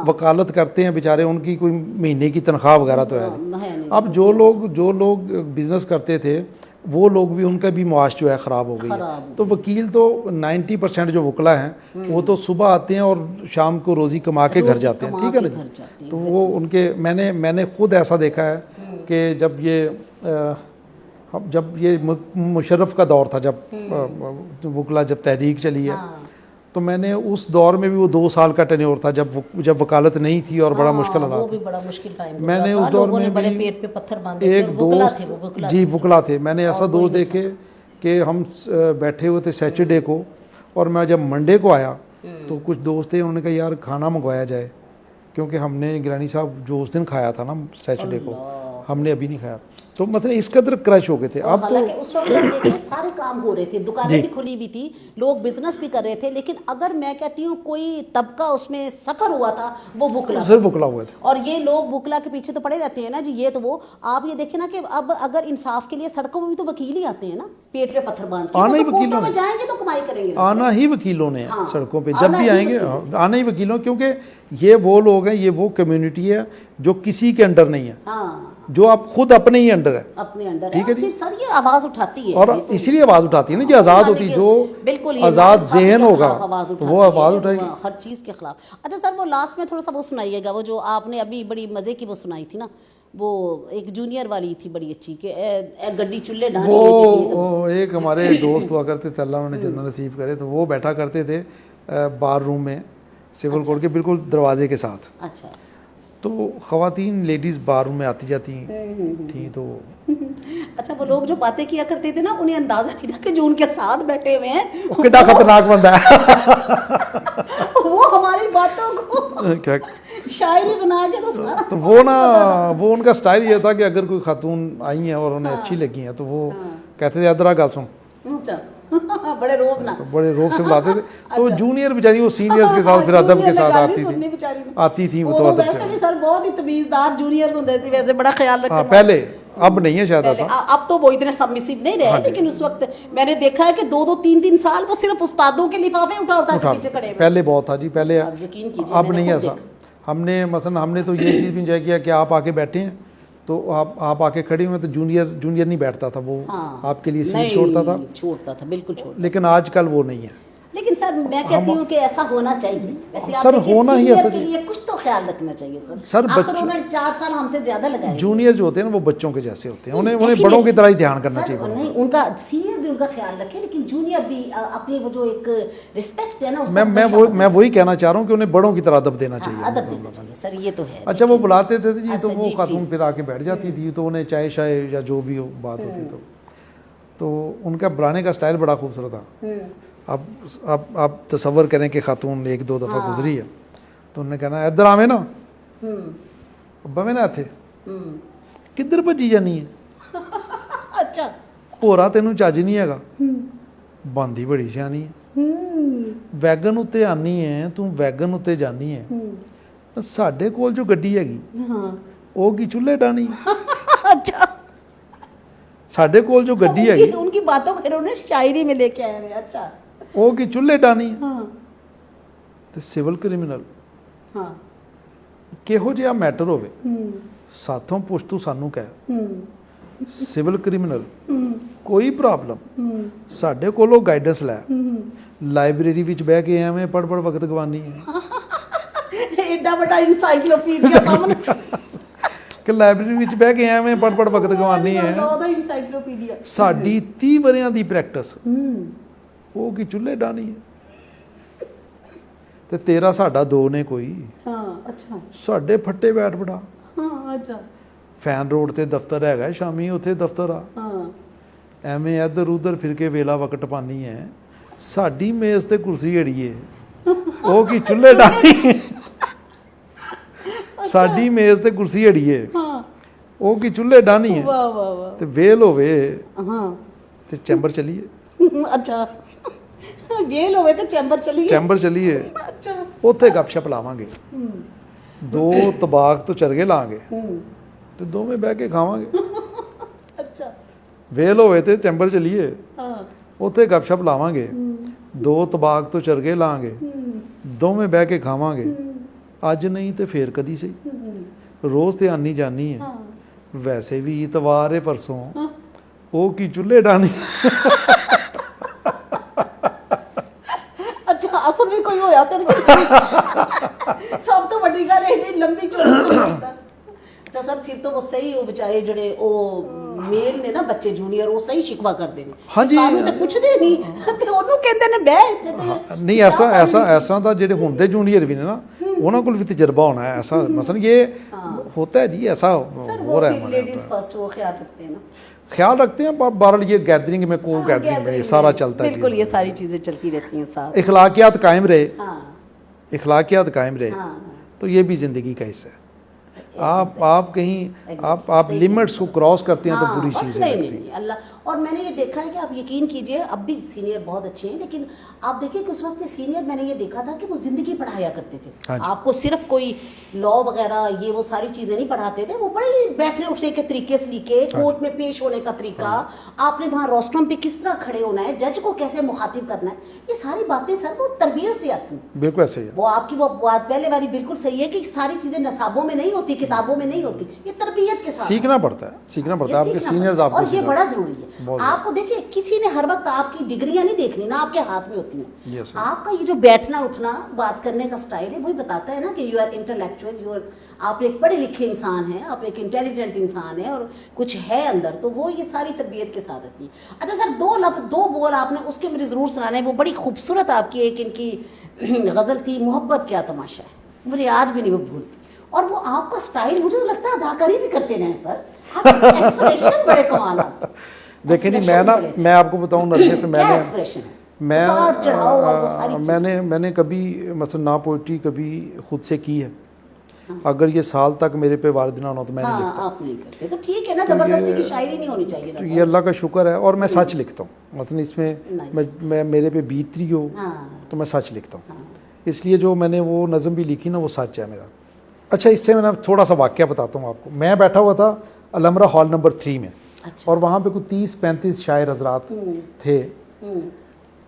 S1: वकालत करते हैं बेचारे, उनकी कोई महीने की तनख्वाह वगैरह तो है नहीं। अब जो लोग बिजनेस करते थे वो लोग भी, उनका भी मुआश जो है ख़राब हो गई है। तो वकील तो 90% जो वकला हैं वो तो सुबह आते हैं और शाम को रोज़ी कमा के घर जाते हैं, ठीक है ना जी। तो वो उनके मैंने खुद ऐसा देखा है कि जब ये मुशर्रफ का दौर था, जब वकला जब तहरीक चली है, तो मैंने उस दौर में भी, वो 2 साल का टेन्योर था जब वकालत नहीं थी और बड़ा मुश्किल हालात,
S2: वो भी बड़ा मुश्किल टाइम।
S1: मैंने उस दौर में
S2: बड़े
S1: भी
S2: पेट पे पत्थर बांधे थे,
S1: एक दोस्त जी वकला थे, मैंने ऐसा दोस्त देखे कि हम बैठे हुए थे सैटरडे को, और मैं जब मंडे को आया तो कुछ दोस्त थे, उन्होंने कहा यार खाना मंगवाया जाए, क्योंकि हमने गिलानी साहब जो उस दिन खाया था ना सैटरडे को, हमने अभी नहीं खाया। तो मतलब इस कदर क्रश हो गए थे। अब तो
S2: उस वक्त हम देखिए सारे काम हो रहे थे, दुकानें भी खुली हुई थी, लोग बिजनेस भी कर रहे थे, लेकिन अगर मैं कहती हूँ कोई तबका उसमें सफर हुआ था वो वकला,
S1: सिर्फ वकला हुए थे।
S2: और ये लोग वकला के पीछे तो पड़े रहते हैं ना जी। ये तो वो आप ये देखें ना कि अब अगर इंसाफ के लिए सड़कों में भी तो वकील ही आते हैं ना, पेट पे पत्थर बांध के।
S1: आना ही
S2: वकीलों में जाएंगे तो कमाई करेंगे,
S1: आना ही वकीलों ने सड़कों पे जब भी आएंगे, आना ही वकीलों, क्योंकि ये वो लोग हैं, ये वो कम्युनिटी है जो किसी के अंडर नहीं है, जो आप खुद अपने ही अंडर है,
S2: अपने अंडर,
S1: ठीक है जी।
S2: सर ये आवाज उठाती है,
S1: और इसलिए आवाज उठाती है ना जी, आजाद होती, जो आजाद ज़हन होगा तो वो आवाज उठाएगी
S2: हर चीज के खिलाफ। अच्छा सर, वो लास्ट में थोड़ा सा वो सुनाइएगा, वो जो आपने अभी बड़ी मजे की वो सुनाई थी ना, वो एक जूनियर वाली थी बड़ी अच्छी कि गड्डी चुल्ले डालने,
S1: वो एक हमारे दोस्त हुआ करते थे, अल्लाह उन्हें जन्नत नसीब करे, तो वो बैठा करते थे बार रूम में सिविल कोर्ट के बिल्कुल दरवाजे के साथ।
S2: अच्छा।
S1: तो ख़वातीन लेडीज़ बार रूम में आती जाती थी, तो
S2: अच्छा, वो लोग जो बातें किया करते थे ना, उन्हें अंदाजा नहीं था कि जो उनके साथ बैठे हुए हैं
S1: वो कितना खतरनाक बंदा है।
S2: वो हमारी बातों को क्या शायरी बना के
S1: तो वो उनका स्टाइल ये था कि अगर कोई खातून आई हैं और उन्हें अच्छी लगी हैं तो वो कहते थे अदरा गल सुन,
S2: बड़े रोब
S1: से बुलाते थे। तो जूनियर बेचारी वो सीनियर्स के साथ फिर अदब के साथ आती थी वो तो अदब
S2: वैसे भी सर बहुत ही तमीज़दार जूनियर्स होते थे, वैसे बड़ा ख्याल रखते हैं
S1: पहले, अब नहीं है शायद ऐसा,
S2: अब तो वो इतने सबमिसिव नहीं रहे, लेकिन उस वक्त मैंने देखा है कि 2-2 3-3 साल वो सिर्फ उस्तादों के लिफाफे उठा के पीछे खड़े हैं।
S1: पहले बहुत था जी, पहले,
S2: यकीन कीजिए
S1: अब नहीं ऐसा। हमने तो ये चीज़ भी इंजॉय किया कि आप आके बैठे हैं तो आप आके खड़ी हुए, तो जूनियर नहीं बैठता था, वो आपके लिए सीट
S2: छोड़ता था बिल्कुल छोड़ता।
S1: लेकिन आजकल वो नहीं है।
S2: लेकिन सर मैं कहती हूँ कि ऐसा होना चाहिए, वैसे आप
S1: सर होना ही
S2: ऐसा के लिए कुछ तो ख्याल रखना चाहिए सर। आखिर उन्होंने 4 साल हमसे ज्यादा लगाए।
S1: जूनियर जो होते हैं ना वो बच्चों के जैसे होते हैं, उन्हें बड़ों की तरह ही ध्यान करना चाहिए।
S2: नहीं, उनका सीनियर भी उनका ख्याल रखे, लेकिन जूनियर भी अपनी वो जो एक रिस्पेक्ट है ना,
S1: मैं वही कहना चाह रहा हूँ कि उन्हें बड़ों की तरह अदब देना चाहिए।
S2: अदब देना चाहिए सर, ये तो है।
S1: अच्छा, वो बुलाते थे जी, तो वो खातून फिर आके बैठ जाती थी, तो उन्हें चाय शाय या जो भी बात होती तो उनका बुलाने का स्टाइल बड़ा खूबसूरत था। अब तसव्वुर करें कि खातून 1-2 दफ़ा गुजरी है, तो उन्होंने कहना इधर आवे ना, बवे ना इत्थे किधर भजी जानी है।
S2: अच्छा,
S1: होरा तेनू चज नहीं हैगा, बांदी बड़ी सियानी है, वैगन उत्ते आनी है, तू वैगन उत्ते जानी है, साडे कोल जो गड्डी हैगी वो की चुल्हे डानी।
S2: अच्छा,
S1: साडे कोल जो गड्डी हैगी,
S2: उनकी बातों को उन्होंने शायरी में लेके आए हैं। अच्छा,
S1: वो की चुल्हे डानी ते सिविल क्रिमिनल किहो जिहा मैटर होवे साथों पुछ तू सानू कह, सिविल क्रिमिनल कोई प्रॉब्लम साडे कोलों गाइडेंस लै, लाइब्रेरी विच बह के एवें पढ़ वक्त गवानी है।
S2: एडा बड़ा इनसाइक्लोपीडिया सामने
S1: कि लाइब्रेरी विच बह के एवें पढ़ वक्त गवानी है, साडी 30 वरियां दी प्रैक्टिस वो की चुल्हे डानी है, ते तेरा साडा 2 ने कोई।
S2: अच्छा,
S1: साडे फट्टे बैठ बड़ा।
S2: अच्छा,
S1: फैन रोड ते दफ्तर हैगा, शामी उत्थे दफ्तर आ, एवें इधर उधर फिर के वेला वक्त पानी है, साडी मेज ते कुर्सी अड़िए वो की चुल्हे डानी है। साडी मेज ते कुर्सी अड़िए वो की चुल्हे डानी है, ते वेल होवे ते चैंबर चलिए।
S2: अच्छा, ਵੇਲ ਹੋਵੇ ਤੇ ਚੈਂਬਰ ਚਲੀਏ।
S1: ਚੈਂਬਰ ਚਲੀਏ,
S2: ਅੱਛਾ।
S1: ਉੱਥੇ ਗੱਪਸ਼ਪ ਲਾਵਾਂਗੇ, ਦੋ ਤਬਾਕ ਤੋਂ ਚਰਗੇ ਲਾਂਗੇ ਤੇ ਦੋਵੇਂ ਬਹਿ ਕੇ ਖਾਵਾਂਗੇ।
S2: ਅੱਛਾ।
S1: ਵੇਲ ਹੋਵੇ ਤੇ ਚੈਂਬਰ ਚਲੀਏ,
S2: ਹਾਂ।
S1: ਉੱਥੇ ਗੱਪਸ਼ਪ ਲਾਵਾਂਗੇ, ਦੋ ਤਬਾਕ ਤੋਂ ਚਰਗੇ ਲਾਂਗੇ, ਦੋਵੇਂ ਬਹਿ ਕੇ ਖਾਵਾਂਗੇ। ਅੱਜ ਨਹੀਂ ਤੇ ਫੇਰ ਕਦੀ ਸਹੀ, ਰੋਜ਼ ਤੇ ਆਨੀ ਜਾਨੀ ਹੈ, ਵੈਸੇ ਵੀ ਇਤਵਾਰ ਹੈ ਪਰਸੋਂ, ਉਹ ਕੀ ਚੁੱਲ੍ਹੇ ਡਾਣੀ।
S2: ਅੱਛਾ, ਅਸਲ ਵਿੱਚ ਕੋਈ ਹੋਇਆ ਫਿਰ ਸਭ ਤੋਂ ਵੱਡੀ ਗੱਲ ਇਹ ਲੰਬੀ ਚੌੜੀ। ਅੱਛਾ ਸਰ, ਫਿਰ ਤਾਂ ਉਹ ਸਹੀ, ਉਹ ਵਿਚਾਰੇ ਜਿਹੜੇ ਉਹ ਮੇਲ ਨੇ ਨਾ ਬੱਚੇ ਜੂਨੀਅਰ, ਉਹ ਸਹੀ ਸ਼ਿਕਵਾ ਕਰਦੇ ਨੇ।
S1: ਹਾਂਜੀ।
S2: ਸਾਨੂੰ ਤਾਂ ਪੁੱਛਦੇ ਨਹੀਂ ਤੇ ਉਹਨੂੰ ਕਹਿੰਦੇ ਨੇ ਬਹਿ।
S1: ਨਹੀਂ, ऐसा ਤਾਂ ਜਿਹੜੇ ਹੁਣ ਦੇ ਜੂਨੀਅਰ ਵੀ ਨੇ ਨਾ, ਉਹਨਾਂ ਕੋਲ ਵੀ ਤਜਰਬਾ ਹੋਣਾ है। ऐसा मसलन ये होता है जी, ऐसा हो रहा है।
S2: लेडीज फर्स्ट वो ख्याल रखते हैं ना,
S1: ख्याल रखते हैं। बहरहाल ये गैदरिंग में, को गैदरिंग में ये सारा चलता है।
S2: बिल्कुल, ये सारी चीजें चलती रहती हैं साथ।
S1: इखलाकियात कायम रहे,
S2: हाँ।
S1: इखलाकियात कायम रहे,
S2: हाँ।
S1: तो ये भी ज़िंदगी का हिस्सा है। आप कहीं आप लिमिट्स को क्रॉस करते हैं तो बुरी चीज़ है।
S2: नहीं अल्लाह। और मैंने ये देखा है कि आप यकीन कीजिए, अब भी सीनियर बहुत अच्छे हैं, लेकिन आप देखिए कि उस वक्त के सीनियर, मैंने ये देखा था कि वो जिंदगी पढ़ाया करते थे।
S1: हाँ,
S2: आपको सिर्फ कोई लॉ वगैरह ये वो सारी चीजें नहीं पढ़ाते थे, वो बड़े बैठने उठने के तरीके से लिखे, कोर्ट में पेश होने का तरीका, आपने वहाँ रोस्ट्रम पे किस तरह खड़े होना है, जज को कैसे मुखातिब करना है, ये सारी बातें सर वो तरबियत से आती हैं।
S1: बिल्कुल ऐसे ही है।
S2: वो आपकी वो बात पहले वाली बिल्कुल सही है कि सारी चीजें नसाबों में नहीं होती, किताबों में नहीं होती, ये तरबियत के साथ
S1: सीखना पड़ता है, सीखना पड़ता है। आपके सीनियर्स आपको,
S2: और ये बड़ा जरूरी है। आपको देखिए, किसी ने हर वक्त आपकी डिग्रियां नहीं देखनी ना, आपके हाथ में होती हैं। आपका ये जो बैठना उठना बात करने का स्टाइल है, वही बताता है ना कि you are intellectual, you are, आप एक पढ़े लिखे इंसान हैं, आप एक इंटेलिजेंट इंसान हैं और कुछ है अंदर, तो वो ये सारी तरबियत के साथ आती है। अच्छा सर, दो लफ्ज़, दो बोल आपने उसके मुझे ज़रूर सुनाने हैं। वो बड़ी खूबसूरत आपकी एक इनकी गज़ल थी, मोहब्बत क्या तमाशा है, मुझे आज भी नहीं वो भूलती। और वो आपका स्टाइल, मुझे तो लगता है अदाकारी भी करते रहे सर, आपके एक्सप्रेशन बड़े कमाल हैं।
S1: देखिए नहीं, मैं आपको बताऊं नरगिस से, मैंने कभी मतलब ना पोइट्री कभी खुद से की है। अगर ये साल तक मेरे पे वारिद ना हो तो मैं नहीं लिखता।
S2: आप नहीं करते तो ठीक है ना, जबरदस्ती की शायरी नहीं होनी चाहिए।
S1: तो ये अल्लाह का शुक्र है, और मैं सच लिखता हूँ। मतलब इसमें मैं मेरे पे बीतरी हो तो मैं सच लिखता हूँ, इसलिए जो मैंने वो नज़म भी लिखी ना, वो सच है मेरा। अच्छा, इससे मैं थोड़ा सा वाक़या बताता हूँ आपको। मैं बैठा हुआ था अलमरा हॉल नंबर 3 में। अच्छा। और वहाँ पे कुछ 30-35 शायर हजरात थे।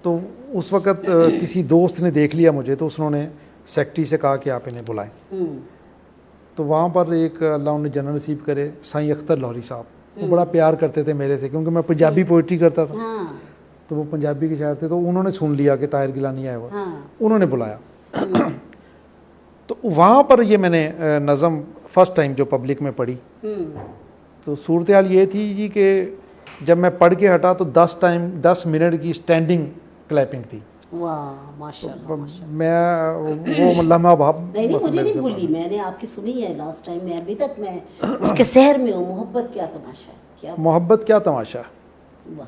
S1: तो उस वक़्त किसी दोस्त ने देख लिया मुझे, तो उसने सेक्रेटरी से कहा कि आप इन्हें बुलाएं। तो वहाँ पर एक, अल्लाह उन्हें जन्नत नसीब करे, साईं अख्तर लाहौरी साहब, वो बड़ा प्यार करते थे मेरे से, क्योंकि मैं पंजाबी पोइट्री करता था। तो वो पंजाबी के शायर थे, तो उन्होंने सुन लिया कि ताहिर गिलानी आया हुआ, उन्होंने बुलाया। तो वहाँ पर ये मैंने नज़म फर्स्ट टाइम जो पब्लिक में पढ़ी। तो सूरत हाल ये थी जी कि जब मैं पढ़ के हटा तो 10 मिनट की स्टैंडिंग क्लैपिंग थी।
S2: वाह माशाल्लाह।
S1: मैं वो लम्हा भाव
S2: नहीं मुझे नहीं भूली, मैंने आपकी सुनी है लास्ट टाइम, मैं अभी तक मैं उसके शहर में हूँ। मोहब्बत क्या तमाशा है, क्या
S1: मोहब्बत क्या तमाशा,
S2: वाह।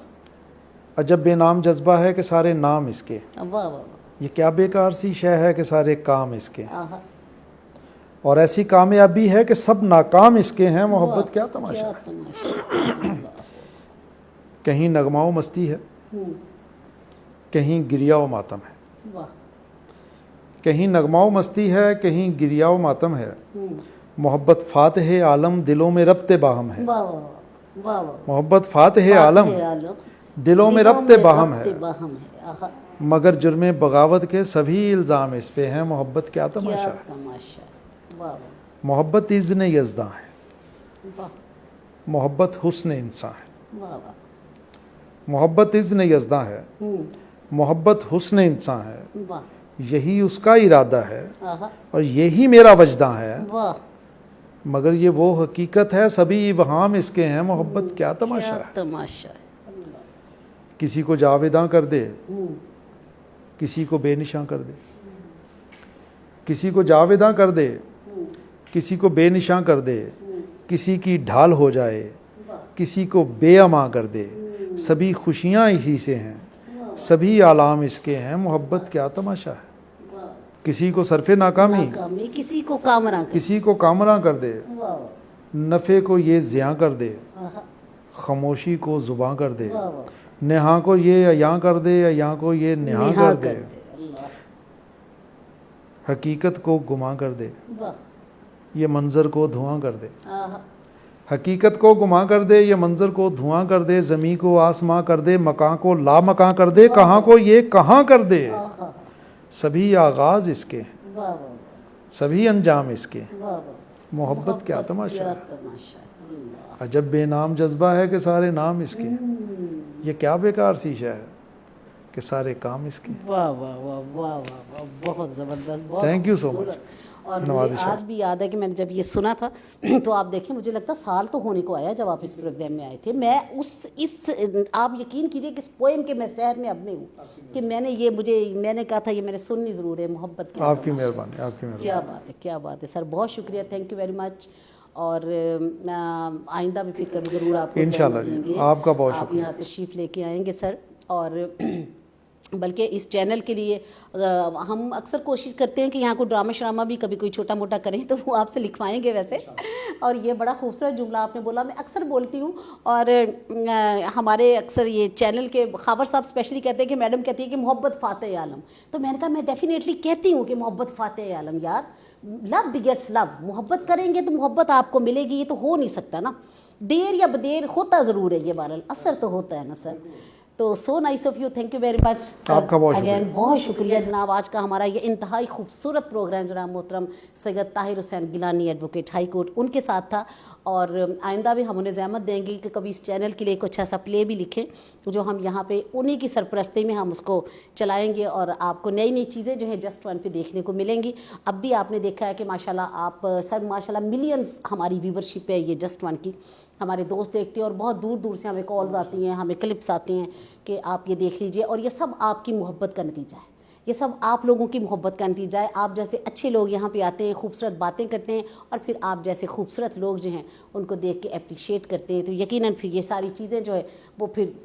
S1: अजब बेनाम जज्बा है कि सारे नाम इसके,
S2: वाह वाह।
S1: ये क्या बेकार सी शय है कि सारे काम इसके, और ऐसी कामयाबी है कि सब नाकाम इसके हैं। मोहब्बत क्या तमाशा है। कहीं नगमाओ मस्ती है, कहीं गिरिया व मातम है। कहीं नगमाओ मस्ती है, कहीं गिरिया व मातम है। मोहब्बत फातह आलम दिलों में रब्ते बाहम है। मोहब्बत फातह आलम दिलों में रब्ते बाहम है। मगर जुर्मे बगावत के सभी इल्ज़ाम इस पे हैं। मोहब्बत क्या तमाशा है। मोहब्बत इज़्न यज़दा है, मोहब्बत हुस्न इंसान है। मोहब्बत इज़्न यज़दा है, मोहब्बत हुस्न इंसान है। यही उसका इरादा है और यही मेरा वजदा है। मगर ये वो हकीकत है सभी इबहाम इसके हैं। मोहब्बत क्या तमाशा है। किसी को जावेदां कर दे, किसी को बेनिशां कर दे। किसी को जावेदां कर दे, किसी को बेनिशां कर दे। किसी की ढाल हो जाए, किसी को बेअमा कर दे। सभी खुशियाँ इसी से हैं, सभी आलाम इसके हैं। मोहब्बत क्या तमाशा है। किसी को सरफे नाकामी,
S2: किसी को कामरा,
S1: किसी को कामरा कर दे। नफ़े को ये ज़ियाँ कर दे, खामोशी को ज़ुबां कर दे। नेहा को ये यहाँ कर दे या यहाँ को ये नेहा कर दे,
S2: अल्लाह,
S1: हकीकत को गुमा कर दे,
S2: वाह,
S1: ये मंजर को धुआं कर दे।
S2: आहा,
S1: हकीकत को गुमा कर दे, ये मंजर को धुआं कर दे, ज़मीं को आसमां कर दे, मकां को ला मकां कर दे, कहाँ को ये कहाँ कर दे।
S2: आहा,
S1: सभी आगाज़ इसके,
S2: वाह वाह
S1: सभी अंजाम इसके,
S2: वाह वाह,
S1: मोहब्बत क्या तमाशा
S2: क्या
S1: है।
S2: तमाशा, अल्लाह,
S1: अजब बेनाम जज्बा है कि सारे नाम इसके, ये क्या बेकार शीशा है कि सारे काम इसके।
S2: वाह वाह वाह वाह वाह वाह, बहुत ज़बरदस्त, बहुत
S1: Thank you so
S2: खूबसूरत। और
S1: नवाज़
S2: मुझे
S1: शाह।
S2: आज भी याद है कि मैंने जब ये सुना था तो आप देखें, मुझे लगता साल तो होने को आया जब आप इस प्रोग्राम में आए थे। मैं आप यकीन कीजिए कि इस पोएम के मैं सहर में अब में हूँ कि मैंने कहा था ये मैंने सुननी ज़रूर है, मोहब्बत की।
S1: आपकी मेहरबानी, आपकी मेहरबानी।
S2: क्या बात है, क्या बात है सर, बहुत शुक्रिया, थैंक यू वेरी मच। और आइंदा भी फिर कभी ज़रूर आपको
S1: इंशाल्लाह
S2: ज़रूरत
S1: जी,
S2: देंगे।
S1: आपका बहुत
S2: आप
S1: शुक्रिया।
S2: यहाँ तशरीफ़ लेके आएंगे सर। और बल्कि इस चैनल के लिए हम अक्सर कोशिश करते हैं कि यहाँ को ड्रामा श्रामा भी कभी कोई छोटा मोटा करें तो वो आपसे लिखवाएंगे वैसे। और ये बड़ा खूबसूरत जुमला आपने बोला, मैं अक्सर बोलती हूँ। और हमारे अक्सर ये चैनल के खबर साहब स्पेशली कहते हैं कि मैडम कहती है कि मोहब्बत फ़ातेह आलम, तो मैंने कहा मैं डेफिनेटली कहती हूँ कि मोहब्बत फ़ातेह आलम। यार, लव बिगेट्स लव, मोहब्बत करेंगे तो मोहब्बत आपको मिलेगी, ये तो हो नहीं सकता ना। देर या बदेर होता ज़रूर है, ये बहरहाल असर तो होता है ना सर। तो so nice of you, thank you very much sir.
S1: आपका बहुत शुक्रिया।
S2: अगेन बहुत शुक्रिया जनाब। आज का हमारा ये इंतहाई खूबसूरत प्रोग्राम जनाब मोहतरम Syed Tahir Hussain Gilani advocate high court उनके साथ था। और आइंदा भी हम उन्हें ज़हमत देंगे कि कभी इस चैनल के लिए कुछ ऐसा प्ले भी लिखें जो हम यहाँ पे उन्हीं की सरपरस्ती में हम उसको चलाएंगे और आपको नई नई चीज़ें जो है जस्ट वन पे देखने को मिलेंगी। अब भी आपने देखा है कि माशाल्लाह आप सर माशाल्लाह मिलियंस हमारी व्यूवरशिप है ये जस्ट वन की, हमारे दोस्त देखते हैं और बहुत दूर दूर से हमें कॉल्स आती हैं, हमें क्लिप्स आती हैं कि आप ये देख लीजिए। और ये सब आपकी मोहब्बत का नतीजा है, ये सब आप लोगों की मोहब्बत का नतीजा है। आप जैसे अच्छे लोग यहाँ पे आते हैं, खूबसूरत बातें करते हैं और फिर आप जैसे खूबसूरत लोग जो हैं उनको देख के अप्रिशिएट करते हैं, तो यकीनन फिर ये सारी चीज़ें जो है वो फिर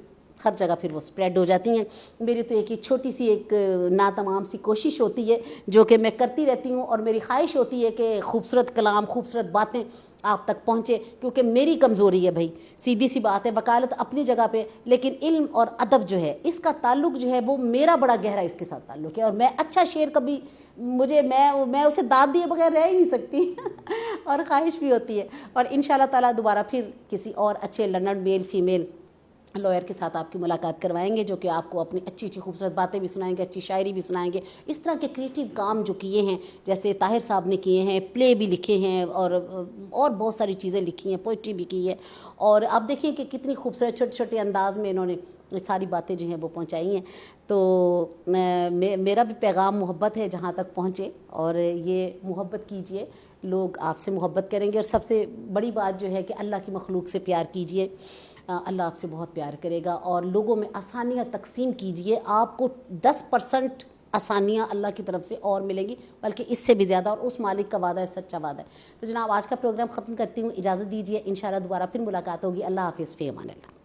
S2: हर जगह फिर वो स्प्रेड हो जाती हैं। मेरी तो एक छोटी सी एक नातमाम सी कोशिश होती है जो कि मैं करती रहती हूँ और मेरी ख्वाहिश होती है कि खूबसूरत कलाम, खूबसूरत बातें आप तक पहुँचे, क्योंकि मेरी कमज़ोरी है भाई, सीधी सी बात है। वकालत अपनी जगह पे, लेकिन इल्म और अदब जो है इसका ताल्लुक़ जो है वो मेरा बड़ा गहरा इसके साथ ताल्लुक़ है। और मैं अच्छा शेर कभी मैं उसे दाद दिए बगैर रह ही नहीं सकती और ख्वाहिश भी होती है। और इंशाल्लाह ताला दोबारा फिर किसी और अच्छे लर्नड मेल फीमेल लॉयर के साथ आपकी मुलाकात करवाएंगे जो कि आपको अपनी अच्छी अच्छी खूबसूरत बातें भी सुनाएंगे, अच्छी शायरी भी सुनाएंगे। इस तरह के क्रिएटिव काम जो किए हैं, जैसे ताहिर साहब ने किए हैं, प्ले भी लिखे हैं और बहुत सारी चीज़ें लिखी हैं, पोइट्री भी की है। और आप देखिए कि कितनी खूबसूरत छोटे छोटे अंदाज में इन्होंने ये सारी बातें जो हैं वो पहुंचाई हैं। तो मेरा भी पैगाम मोहब्बत है जहाँ तक पहुँचे, और ये मोहब्बत कीजिए, लोग आपसे मोहब्बत करेंगे। और सबसे बड़ी बात जो है कि अल्लाह की मखलूक से प्यार कीजिए, अल्लाह आपसे बहुत प्यार करेगा। और लोगों में आसानियाँ तकसीम कीजिए, आपको 10% आसानियाँ अल्लाह की तरफ से और मिलेंगी, बल्कि इससे भी ज़्यादा, और उस मालिक का वादा है, सच्चा वादा है। तो जनाब आज का प्रोग्राम ख़त्म करती हूँ, इजाज़त दीजिए, इंशाअल्लाह दोबारा फिर मुलाकात होगी। अल्लाह हाफ़िज़, फ़ी अमान अल्लाह।